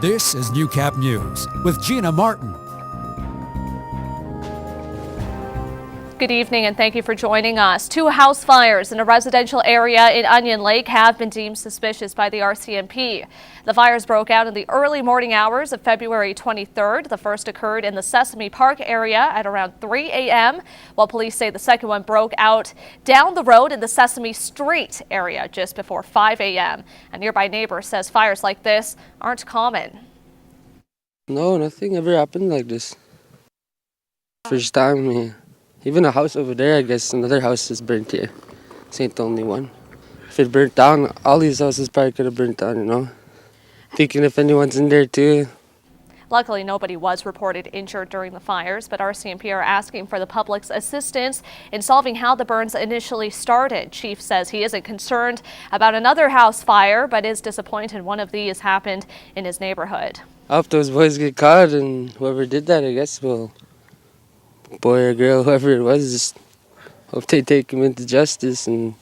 This is Newcap News with Gina Martin. Good evening and thank you for joining us. 2 house fires in a residential area in Onion Lake have been deemed suspicious by the RCMP. The fires broke out in the early morning hours of February 23rd. The first occurred in the Sesame Park area at around 3 a.m., while police say the second one broke out down the road in the Sesame Street area just before 5 a.m. A nearby neighbor says fires like this aren't common. No, nothing ever happened like this. First time here. Even a house over there, I guess another house is burnt here. This ain't the only one. If it burnt down, all these houses probably could have burnt down, you know? Thinking if anyone's in there too. Luckily, nobody was reported injured during the fires, but RCMP are asking for the public's assistance in solving how the burns initially started. Chief says he isn't concerned about another house fire, but is disappointed one of these happened in his neighborhood. I hope those boys get caught, and whoever did that, I guess, will, boy or girl, whoever it was, just hope they take him into justice, and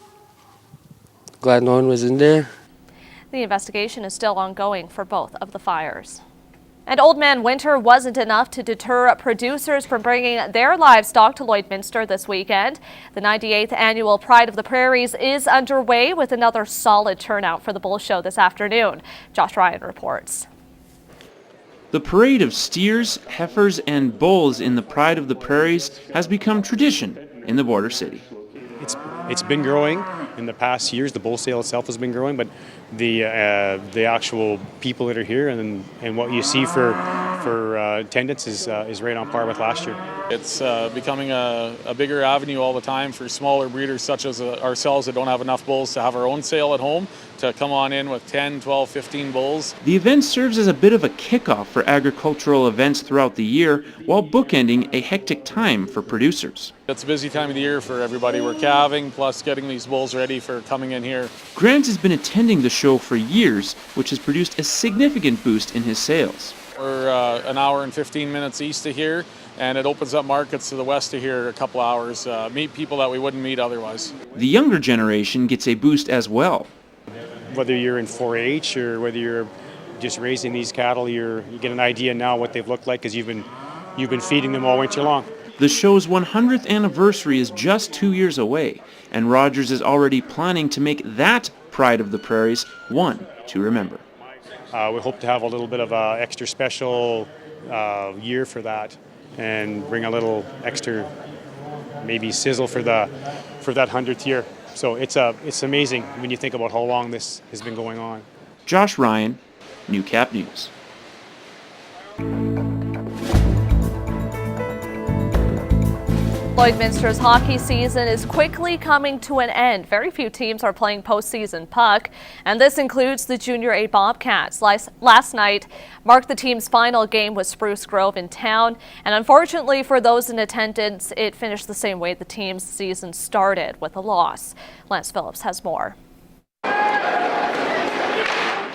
glad no one was in there. The investigation is still ongoing for both of the fires. And Old Man Winter wasn't enough to deter producers from bringing their livestock to Lloydminster this weekend. The 98th annual Pride of the Prairies is underway with another solid turnout for the bull show this afternoon. Josh Ryan reports. The parade of steers, heifers, and bulls in the Pride of the Prairies has become tradition in the border city. It's been growing in the past years. The bull sale itself has been growing, but the actual people that are here and what you see for attendance is right on par with last year. It's becoming a bigger avenue all the time for smaller breeders such as ourselves that don't have enough bulls to have our own sale at home to come on in with 10, 12, 15 bulls. The event serves as a bit of a kickoff for agricultural events throughout the year while bookending a hectic time for producers. It's a busy time of the year for everybody. We're calving plus getting these bulls ready for coming in here. Grant has been attending the show for years, which has produced a significant boost in his sales. We're an hour and 15 minutes east of here, and it opens up markets to the west of here a couple hours. Meet people that we wouldn't meet otherwise. The younger generation gets a boost as well. Whether you're in 4-H or whether you're just raising these cattle, you get an idea now what they've looked like because you've been feeding them all winter long. The show's 100th anniversary is just 2 years away, and Rogers is already planning to make that Pride of the Prairies one to remember. We hope to have a little bit of an extra special year for that and bring a little extra maybe sizzle for that 100th year. So it's amazing when you think about how long this has been going on. Josh Ryan, Newcap News. Lloydminster's hockey season is quickly coming to an end. Very few teams are playing postseason puck, and this includes the Junior A Bobcats. Last night marked the team's final game with Spruce Grove in town, and unfortunately for those in attendance, it finished the same way the team's season started, with a loss. Lance Phillips has more.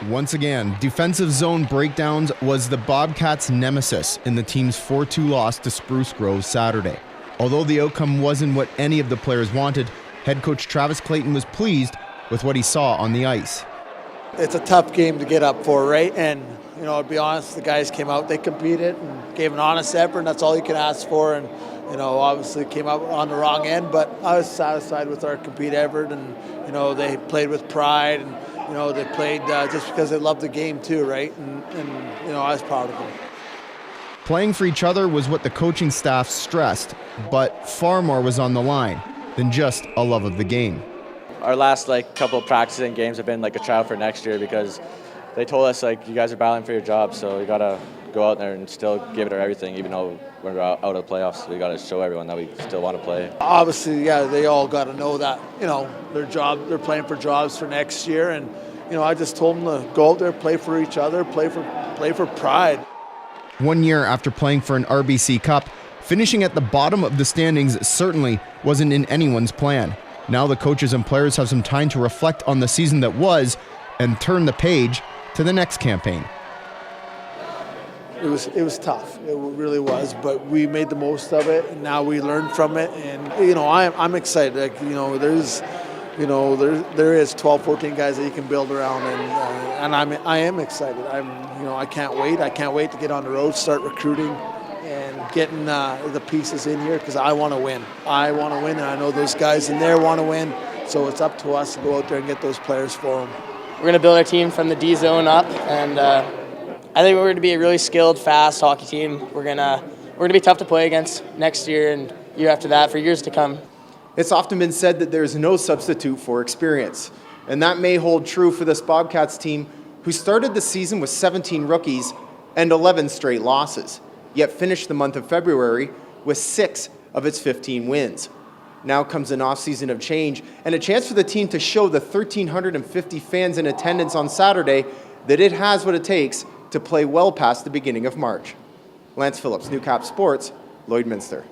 Once again, defensive zone breakdowns was the Bobcats' nemesis in the team's 4-2 loss to Spruce Grove Saturday. Although the outcome wasn't what any of the players wanted, head coach Travis Clayton was pleased with what he saw on the ice. It's a tough game to get up for, right? And, to be honest, the guys came out, they competed and gave an honest effort, and that's all you can ask for. And, obviously came out on the wrong end, but I was satisfied with our compete effort, and, they played with pride, and, they played just because they loved the game too, right? And I was proud of them. Playing for each other was what the coaching staff stressed, but far more was on the line than just a love of the game. Our last couple of practices and games have been a trial for next year because they told us you guys are battling for your job, so you gotta go out there and still give it our everything, even though we're out of the playoffs. We gotta show everyone that we still want to play. Obviously, yeah, they all got to know that they're playing for jobs for next year, and I just told them to go out there, play for each other, play for pride. 1 year after playing for an RBC Cup, finishing at the bottom of the standings certainly wasn't in anyone's plan. Now the coaches and players have some time to reflect on the season that was and turn the page to the next campaign. It was tough. It really was, but we made the most of it, and now we learned from it. And I'm excited. you know, there is 12, 14 guys that you can build around, and I am excited. I can't wait. I can't wait to get on the road, start recruiting, and getting the pieces in here because I want to win. I want to win, and I know those guys in there want to win. So it's up to us to go out there and get those players for them. We're going to build our team from the D zone up, and I think we're going to be a really skilled, fast hockey team. We're going to be tough to play against next year and year after that for years to come. It's often been said that there's no substitute for experience, and that may hold true for this Bobcats team, who started the season with 17 rookies and 11 straight losses, yet finished the month of February with 6 of its 15 wins. Now comes an off-season of change and a chance for the team to show the 1,350 fans in attendance on Saturday that it has what it takes to play well past the beginning of March. Lance Phillips, Newcap Sports, Lloydminster.